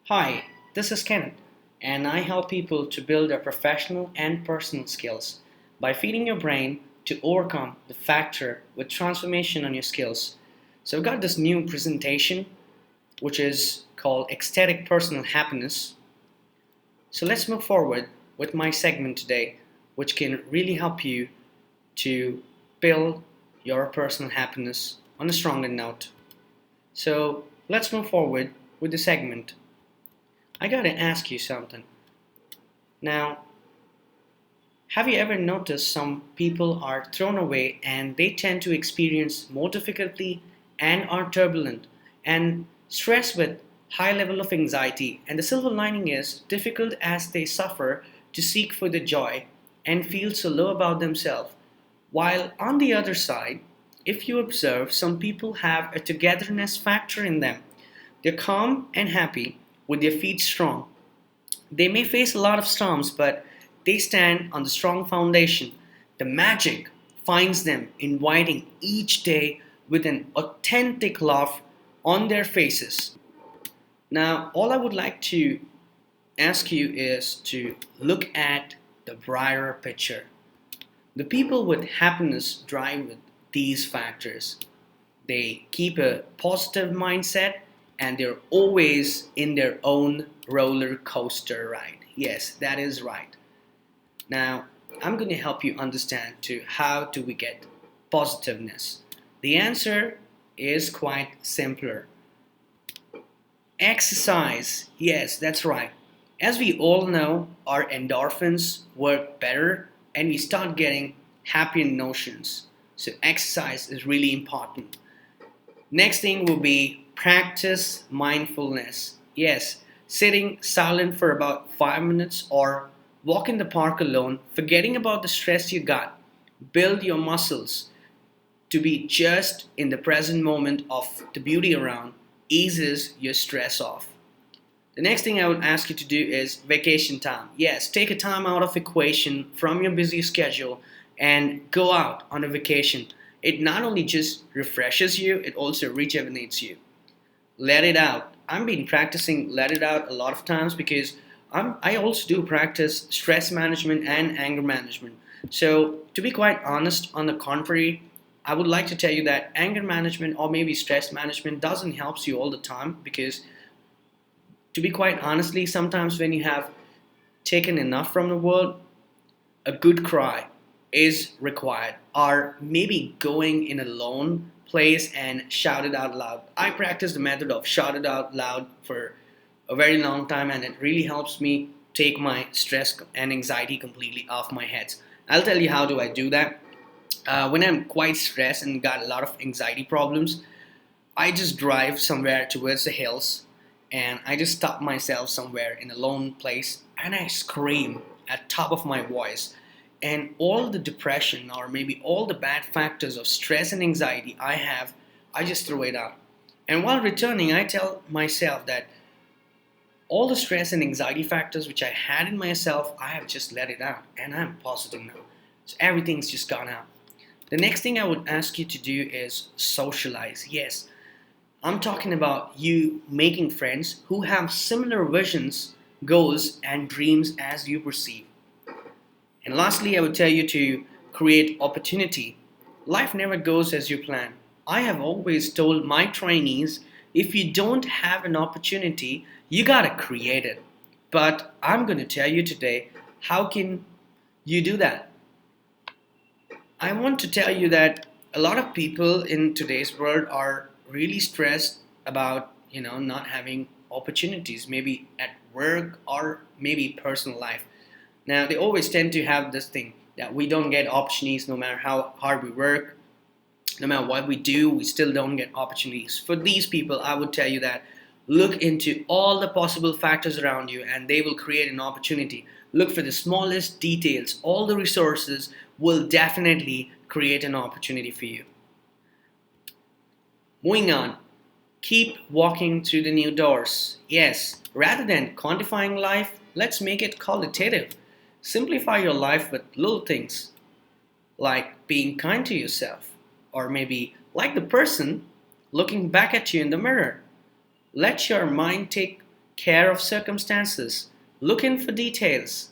Hi, this is Kenneth, and I help people to build their professional and personal skills by feeding your brain to overcome the factor with transformation on your skills. So, I've got this new presentation which is called Ecstatic Personal Happiness. So, let's move forward with my segment today, which can really help you to build your personal happiness on a stronger note. So, let's move forward with the segment. I gotta ask you something. Now, have you ever noticed some people are thrown away and they tend to experience more difficulty and are turbulent and stressed with high level of anxiety, and the silver lining is difficult as they suffer to seek for the joy and feel so low about themselves. While on the other side, if you observe, some people have a togetherness factor in them. They're calm and happy with their feet strong. They may face a lot of storms, but they stand on the strong foundation. The magic finds them inviting each day with an authentic laugh on their faces. Now, all I would like to ask you is to look at the brighter picture. The people with happiness drive with these factors. They keep a positive mindset and they're always in their own roller coaster ride. Yes, that is right. Now, I'm going to help you understand to how do we get positiveness. The answer is quite simpler. Exercise. Yes, that's right. As we all know, our endorphins work better and we start getting happier notions. So exercise is really important. Next thing will be practice mindfulness. Yes, sitting silent for about 5 minutes or walk in the park alone, forgetting about the stress you got. Build your muscles to be just in the present moment of the beauty around, eases your stress off. The next thing I would ask you to do is vacation time. Yes, take a time out of equation from your busy schedule and go out on a vacation. It not only just refreshes you, it also rejuvenates you. Let it out. I've been practicing let it out a lot of times because I also do practice stress management and anger management. So, to be quite honest, on the contrary, I would like to tell you that anger management or maybe stress management doesn't help you all the time because, to be quite honestly, sometimes when you have taken enough from the world, a good cry is required, or maybe going in a lone place and shout it out loud. I practice the method of shout it out loud for a very long time, and it really helps me take my stress and anxiety completely off my head. I'll tell you how do I do that. When I'm quite stressed and got a lot of anxiety problems, I just drive somewhere towards the hills and I just stop myself somewhere in a lone place and I scream at top of my voice. And all the depression or maybe all the bad factors of stress and anxiety I have, I just throw it out. And while returning, I tell myself that all the stress and anxiety factors which I had in myself, I have just let it out and I'm positive now. So everything's just gone out. The next thing I would ask you to do is socialize. Yes, I'm talking about you making friends who have similar visions, goals, and dreams as you perceive. And lastly, I would tell you to create opportunity. Life never goes as you plan. I have always told my trainees if you don't have an opportunity, you gotta create it. But I'm gonna tell you today how can you do that? I want to tell you that a lot of people in today's world are really stressed about, not having opportunities, maybe at work or maybe personal life. Now, they always tend to have this thing that we don't get opportunities no matter how hard we work, no matter what we do, we still don't get opportunities. For these people, I would tell you that look into all the possible factors around you and they will create an opportunity. Look for the smallest details. All the resources will definitely create an opportunity for you. Moving on, keep walking through the new doors. Yes, rather than quantifying life, let's make it qualitative. Simplify your life with little things like being kind to yourself, or maybe like the person looking back at you in the mirror. Let your mind take care of circumstances, look in for details,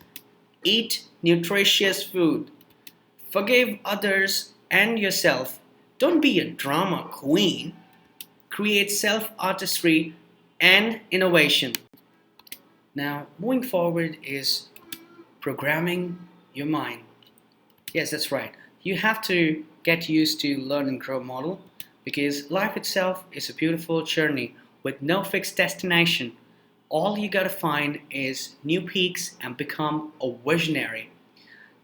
eat nutritious food, forgive others and yourself. Don't be a drama queen. Create self artistry and innovation. Now, moving forward is programming your mind. Yes, that's right. You have to get used to learn and grow model because life itself is a beautiful journey with no fixed destination. All you gotta find is new peaks and become a visionary.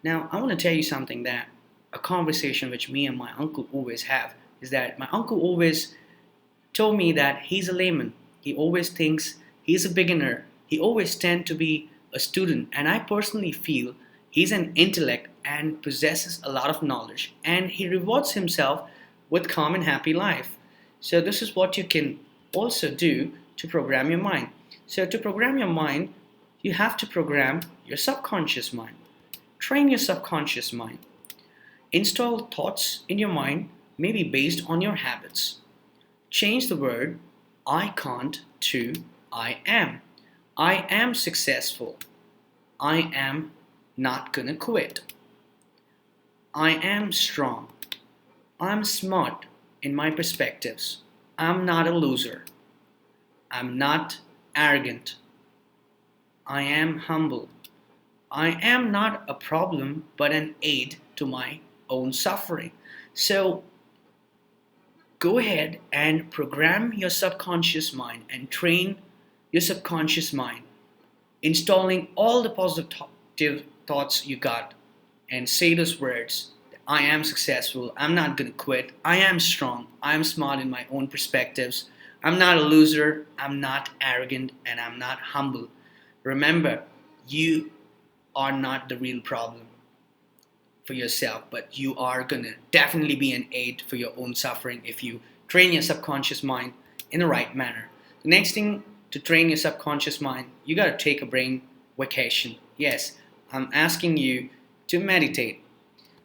Now, I want to tell you something that a conversation which me and my uncle always have is that my uncle always told me that he's a layman. He always thinks he's a beginner. He always tend to be a student, and I personally feel he's an intellect and possesses a lot of knowledge, and he rewards himself with calm and happy life. So this is what you can also do to program your mind. So to program your mind, you have to program your subconscious mind. Train your subconscious mind. Install thoughts in your mind maybe based on your habits. Change the word I can't to I am. I am successful. I am not gonna quit. I am strong. I'm smart in my perspectives. I'm not a loser. I'm not arrogant. I am humble. I am not a problem but an aid to my own suffering. So go ahead and program your subconscious mind and train your subconscious mind, installing all the positive thoughts you got, and say those words. I am successful. I'm not going to quit. I am strong. I am smart in my own perspectives. I'm not a loser. I'm not arrogant. And I'm not humble. Remember, you are not the real problem for yourself, but you are going to definitely be an aid for your own suffering if you train your subconscious mind in the right manner. The next thing to train your subconscious mind, you got to take a brain vacation. Yes, I'm asking you to meditate.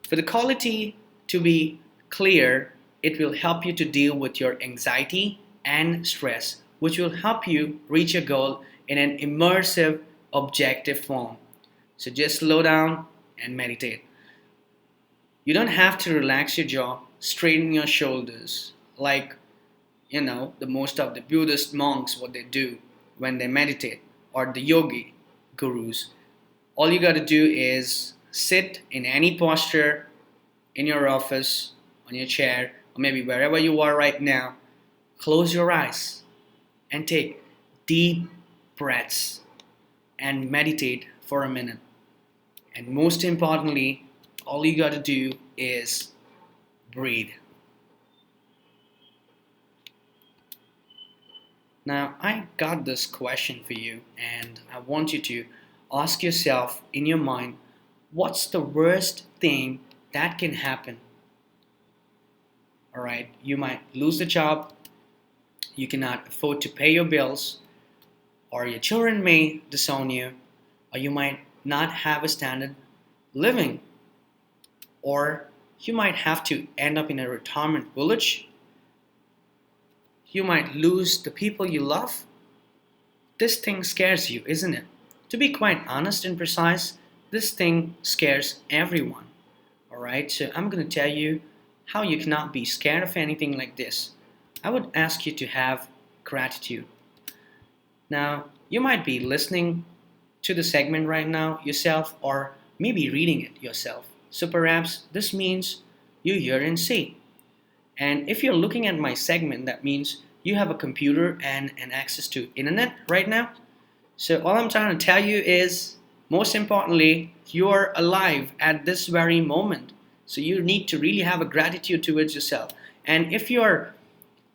For the quality to be clear, it will help you to deal with your anxiety and stress, which will help you reach your goal in an immersive, objective form. So just slow down and meditate. You don't have to relax your jaw, straighten your shoulders like the most of the Buddhist monks what they do when they meditate or the yogi gurus. All you got to do is sit in any posture in your office, on your chair, or maybe wherever you are right now. Close your eyes and take deep breaths and meditate for a minute. And most importantly, all you got to do is breathe. Now, I got this question for you, and I want you to ask yourself in your mind, what's the worst thing that can happen? All right, you might lose the job, you cannot afford to pay your bills, or your children may disown you, or you might not have a standard living, or you might have to end up in a retirement village. You might lose the people you love. This thing scares you, isn't it? To be quite honest and precise, this thing scares everyone. Alright, so I'm going to tell you how you cannot be scared of anything like this. I would ask you to have gratitude. Now, you might be listening to the segment right now yourself, or maybe reading it yourself. So perhaps this means you hear and see. And if you're looking at my segment, that means you have a computer and an access to internet right now. So all I'm trying to tell you is, most importantly, you're alive at this very moment. So you need to really have a gratitude towards yourself. And if you're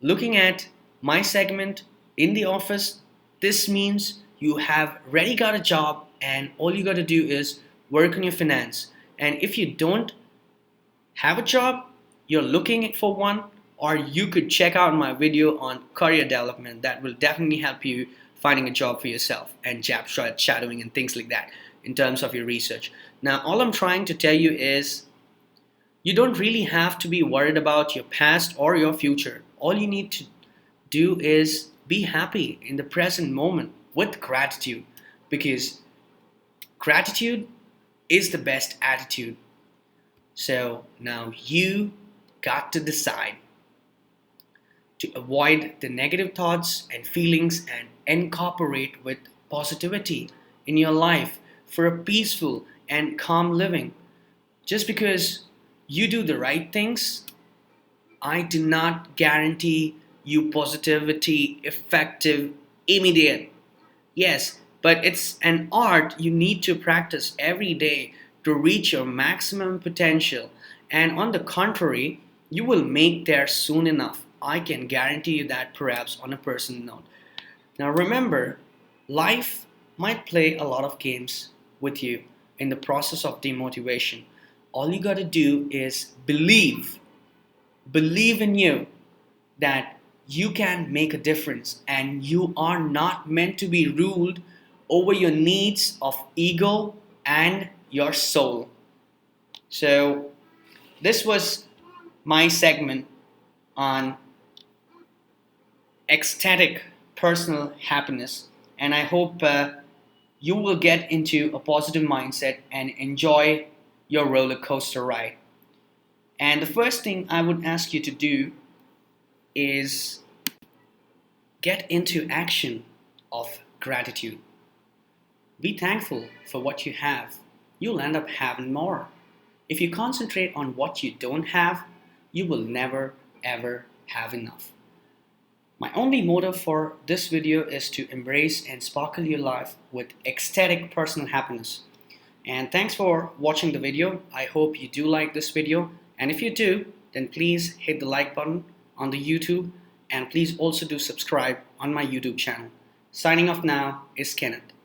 looking at my segment in the office, this means you have already got a job and all you got to do is work on your finance. And if you don't have a job, you're looking for one, or you could check out my video on career development that will definitely help you finding a job for yourself and job shadowing and things like that in terms of your research. Now, all I'm trying to tell you is you don't really have to be worried about your past or your future. All you need to do is be happy in the present moment. with gratitude, because gratitude is the best attitude. So now you got to decide to avoid the negative thoughts and feelings and incorporate with positivity in your life for a peaceful and calm living. Just because you do the right things, I do not guarantee you positivity, effective, immediate. Yes, but it's an art you need to practice every day to reach your maximum potential. And on the contrary, you will make there soon enough. I can guarantee you that, perhaps on a personal note. Now remember, life might play a lot of games with you in the process of demotivation. All you got to do is believe in you, that you can make a difference and you are not meant to be ruled over your needs of ego and your soul. So, this was my segment on ecstatic personal happiness, and I hope you will get into a positive mindset and enjoy your roller coaster ride. And the first thing I would ask you to do is get into action of gratitude. Be thankful for what you have. You'll end up having more. If you concentrate on what you don't have, you will never ever have enough. My only motive for this video is to embrace and sparkle your life with ecstatic personal happiness. And thanks for watching the video. I hope you do like this video. And if you do, then please hit the like button on the YouTube, and please also do subscribe on my YouTube channel. Signing off now is Kenneth.